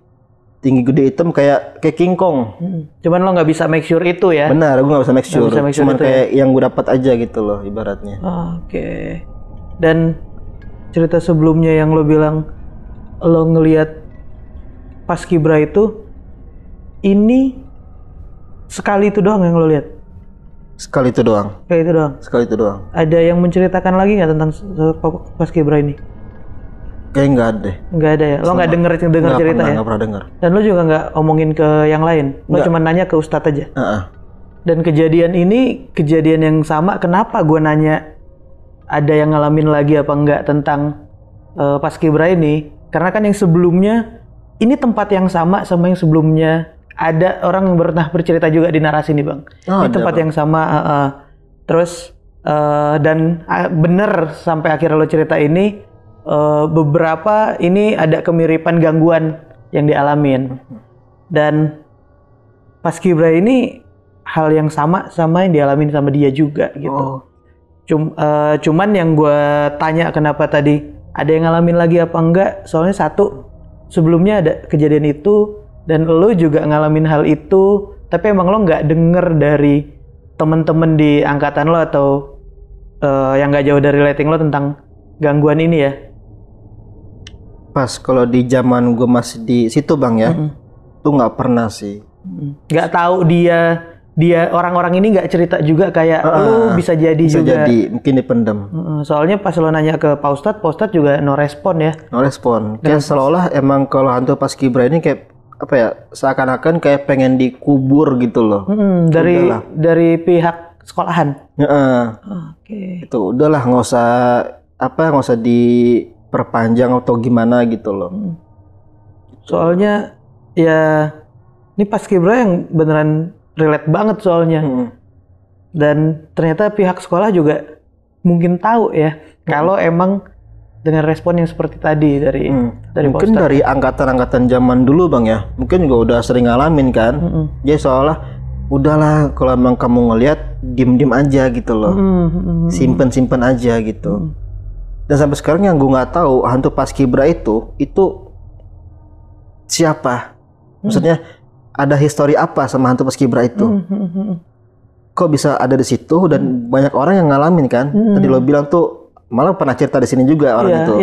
tinggi gede hitam kayak King Kong. Cuman lo nggak bisa make sure itu ya? Benar, gue nggak bisa make sure, cuman kayak yang gue dapat aja gitu loh ibaratnya. Oke. Dan cerita sebelumnya yang lo bilang lo ngelihat Paskibra itu, ini sekali itu doang yang lo lihat? Sekali itu doang. Sekali itu doang. Ada yang menceritakan lagi nggak tentang Paskibra ini? Kayaknya nggak ada. Nggak ada ya? Lo nggak denger cerita ya? Nggak pernah denger. Dan lo juga nggak omongin ke yang lain? Lo cuma nanya ke Ustadz aja? Dan kejadian ini kejadian yang sama, kenapa gue nanya ada yang ngalamin lagi apa enggak tentang Paskibra ini? Karena kan yang sebelumnya ini tempat yang sama yang sebelumnya ada orang yang pernah bercerita juga di narasi ini bang. Ini tempat yang sama. Terus dan bener sampai akhirnya lo cerita ini beberapa ini ada kemiripan gangguan yang dialamin. Dan Paskibra ini hal yang sama yang dialamin sama dia juga gitu. Cuman yang gue tanya kenapa tadi ada yang ngalamin lagi apa enggak, soalnya satu, sebelumnya ada kejadian itu dan lo juga ngalamin hal itu, tapi emang lo nggak denger dari temen-temen di angkatan lo atau yang nggak jauh dari rating lo tentang gangguan ini ya? Pas kalau di zaman gue masih di situ bang ya, tuh nggak pernah sih. Nggak tahu dia orang-orang ini nggak cerita juga kayak lu bisa jadi bisa juga. Jadi mungkin dipendam. Soalnya pas lo nanya ke Pak Ustadz juga no respon ya. No respon. Kayak seolah emang kalau hantu Paskibra ini kayak apa ya, seakan-akan kayak pengen dikubur gitu loh. Dari pihak sekolahan. Oke. Itu udahlah nggak usah diperpanjang atau gimana gitu loh. Soalnya ya ini Paskibra yang beneran relate banget soalnya. Dan ternyata pihak sekolah juga mungkin tahu ya kalau emang dengan respon yang seperti tadi dari mungkin dari angkatan-angkatan zaman dulu bang ya, mungkin juga udah sering ngalamin kan. Jadi seolah udahlah kalau emang kamu ngelihat diem aja gitu loh, simpen aja gitu. Dan sampai sekarang yang gue nggak tahu hantu Paskibra itu siapa? Maksudnya ada histori apa sama hantu Paskibra itu? Kok bisa ada di situ dan banyak orang yang ngalamin kan? Tadi lo bilang tuh malah pernah cerita di sini juga orang itu.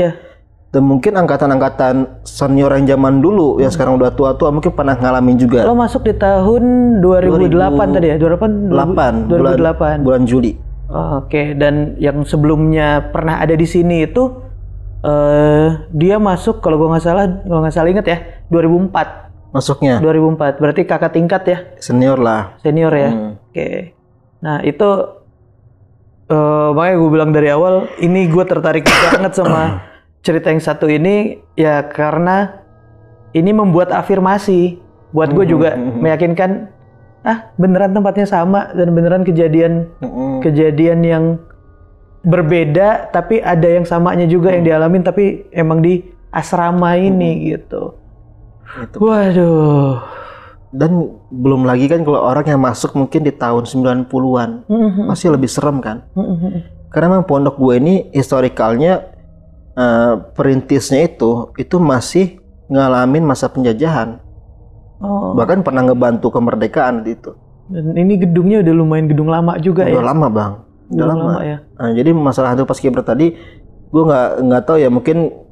Dan mungkin angkatan-angkatan senior yang zaman dulu yang sekarang udah tua-tua mungkin pernah ngalamin juga. Lo masuk di tahun 2008 tadi ya? 2008 bulan Juli. Oke, dan yang sebelumnya pernah ada di sini itu dia masuk kalau nggak salah ingat ya 2004. Masuknya 2004, berarti kakak tingkat ya? Senior lah. Senior ya. Oke. Nah itu makanya gue bilang dari awal ini gue tertarik banget sama cerita yang satu ini ya karena ini membuat afirmasi buat gue juga meyakinkan beneran tempatnya sama dan beneran kejadian yang berbeda tapi ada yang samanya juga yang dialamin tapi emang di asrama ini gitu. Waduh. Dan belum lagi kan kalau orang yang masuk mungkin di tahun 90-an masih lebih serem kan. Karena memang pondok gue ini historikalnya perintisnya itu masih ngalamin masa penjajahan. Bahkan pernah ngebantu kemerdekaan itu. Dan ini gedungnya udah lumayan gedung lama juga ya. Udah lama bang. Udah lama ya. Nah, jadi masalah hantu Paskibra tadi gue nggak tahu ya, mungkin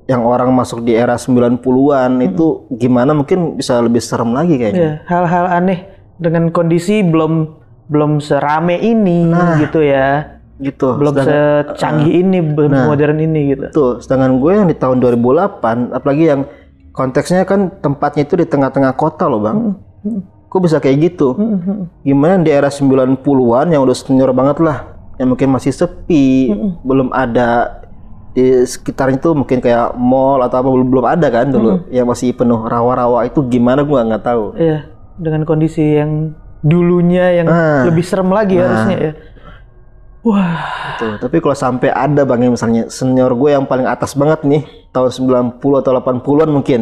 yang orang masuk di era 90-an itu gimana, mungkin bisa lebih serem lagi kayaknya. Ya, hal-hal aneh dengan kondisi belum serame ini gitu ya. Gitu. Belum secanggih ini, modern ini gitu. Tuh, sedangkan gue yang di tahun 2008, apalagi yang konteksnya kan tempatnya itu di tengah-tengah kota loh bang. Kok bisa kayak gitu? Gimana di era 90-an yang udah senior banget lah, yang mungkin masih sepi, belum ada di sekitarnya itu mungkin kayak mall atau apa, belum ada kan dulu, yang masih penuh rawa-rawa itu gimana gue nggak tahu. Iya, dengan kondisi yang dulunya yang lebih serem lagi harusnya ya. Wah. Betul. Tapi kalau sampai ada bang, misalnya senior gue yang paling atas banget nih, tahun 90 atau 80-an mungkin,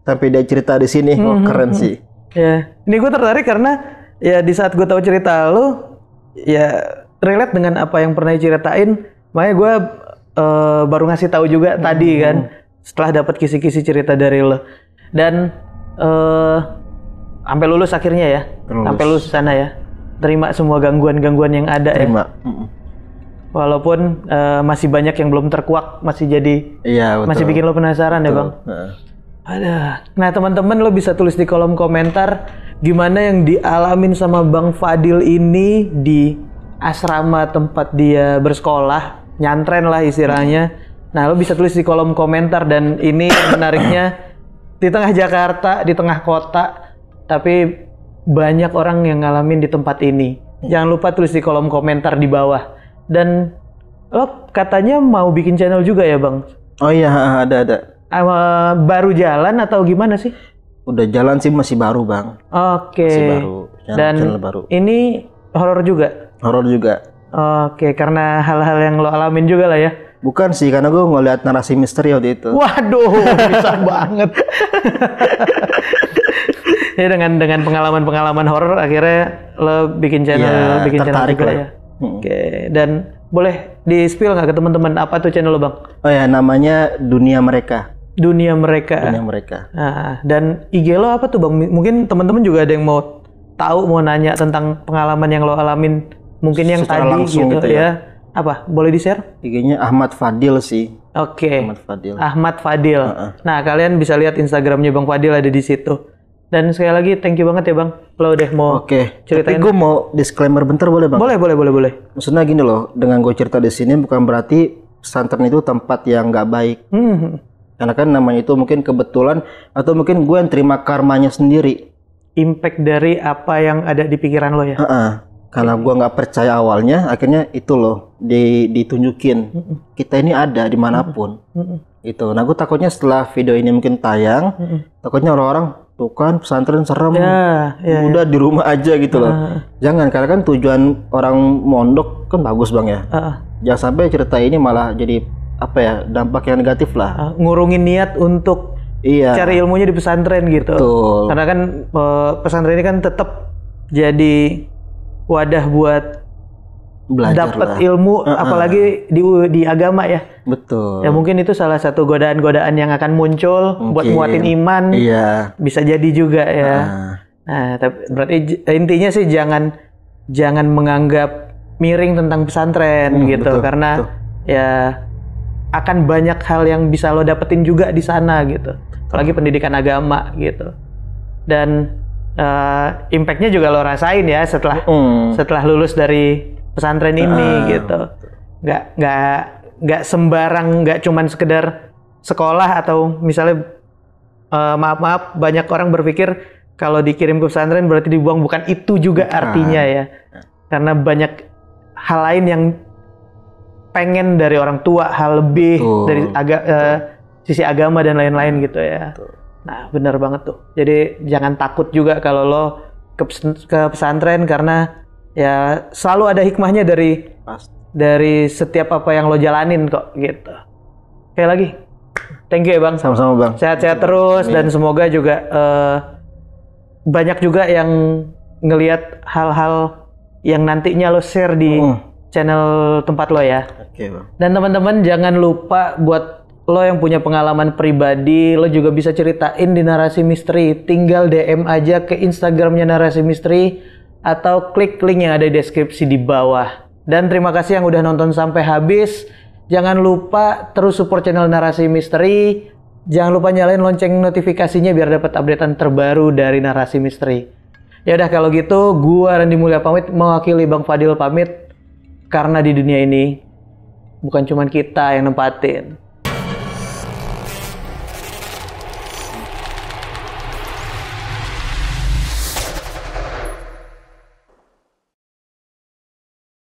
sampai dia cerita di sini, keren sih. Ya, ini gue tertarik karena ya di saat gue tahu cerita lo, ya relate dengan apa yang pernah diceritain, makanya gue baru ngasih tahu juga tadi kan, setelah dapat kisi-kisi cerita dari lo, dan sampai lulus akhirnya ya, sampai lulus sana ya, terima semua gangguan-gangguan yang ada. Terima. Ya. Walaupun masih banyak yang belum terkuak, masih jadi, masih bikin lo penasaran ya bang. Nah teman-teman, lo bisa tulis di kolom komentar gimana yang dialamin sama Bang Fadil ini di asrama tempat dia bersekolah, nyantren lah istilahnya. Nah lo bisa tulis di kolom komentar, dan ini menariknya di tengah Jakarta, di tengah kota, tapi banyak orang yang ngalamin di tempat ini. Jangan lupa tulis di kolom komentar di bawah. Dan lo katanya mau bikin channel juga ya bang? Oh iya, ada. Baru jalan atau gimana sih? Udah jalan sih, masih baru bang. Oke. Masih baru. Channel baru. Ini horor juga? Horor juga. Oke, karena hal-hal yang lo alamin juga lah ya? Bukan sih, karena gue ngeliat narasi misteri waktu itu. Waduh, bisa banget. Ya dengan pengalaman-pengalaman horor akhirnya lo bikin channel, channel juga ya. Oke, dan boleh di-spill nggak ke teman-teman apa tuh channel lo bang? Oh ya, namanya Dunia Mereka. Dunia Mereka. Nah, dan IG lo apa tuh bang? Mungkin teman-teman juga ada yang mau tahu, mau nanya tentang pengalaman yang lo alamin, mungkin yang secara tadi gitu ya. Apa? Boleh di-share? IG-nya Ahmad Fadil sih. Oke. Ahmad Fadil. Nah, kalian bisa lihat Instagramnya Bang Fadil ada di situ. Dan sekali lagi thank you banget ya bang, lo udah mau ceritain. Tapi gue mau disclaimer bentar, boleh bang? Boleh. Maksudnya gini loh, dengan gue cerita di sini bukan berarti pesantren itu tempat yang nggak baik. Karena kan namanya itu mungkin kebetulan atau mungkin gue yang terima karmanya sendiri. Impact dari apa yang ada di pikiran lo ya. Karena gue nggak percaya awalnya, akhirnya itu loh ditunjukin. Kita ini ada dimanapun. Itu. Nah gue takutnya setelah video ini mungkin tayang, takutnya orang-orang tuh kan pesantren serem, udah di rumah aja gitu loh. Jangan, karena kan tujuan orang mondok kan bagus bang ya. Jangan sampai cerita ini malah jadi apa ya, dampak yang negatif lah. Ngurungin niat untuk cari ilmunya di pesantren gitu. Betul. Karena kan pesantren ini kan tetap jadi wadah buat dapat ilmu, apalagi di agama ya. Betul. Ya mungkin itu salah satu godaan-godaan yang akan muncul buat muatin iman. Iya. Bisa jadi juga ya. Nah, tapi berarti intinya sih jangan menganggap miring tentang pesantren gitu, betul, karena ya akan banyak hal yang bisa lo dapetin juga di sana gitu. Apalagi pendidikan agama gitu. Dan impact-nya juga lo rasain ya setelah lulus dari pesantren ini gitu. Nggak sembarang, nggak cuman sekedar sekolah atau misalnya maaf banyak orang berpikir kalau dikirim ke pesantren berarti dibuang, bukan itu juga artinya ya. Karena banyak hal lain yang pengen dari orang tua, hal lebih dari sisi agama dan lain-lain gitu ya. Nah, benar banget tuh. Jadi jangan takut juga kalau lo ke pesantren, karena ya selalu ada hikmahnya dari setiap apa yang lo jalanin kok gitu. Oke lagi. Thank you ya Bang. Sama-sama Bang. Sehat-sehat terus dan semoga juga banyak juga yang ngelihat hal-hal yang nantinya lo share di channel tempat lo ya. Oke Bang. Dan teman-teman jangan lupa buat lo yang punya pengalaman pribadi, lo juga bisa ceritain di Narasi Misteri. Tinggal DM aja ke Instagramnya Narasi Misteri atau klik link yang ada di deskripsi di bawah. Dan terima kasih yang udah nonton sampai habis. Jangan lupa terus support channel Narasi Misteri. Jangan lupa nyalain lonceng notifikasinya biar dapat updatean terbaru dari Narasi Misteri. Ya udah kalau gitu, gua Randy Mulya pamit, mewakili Bang Fadil pamit. Karena di dunia ini bukan cuma kita yang nempatin,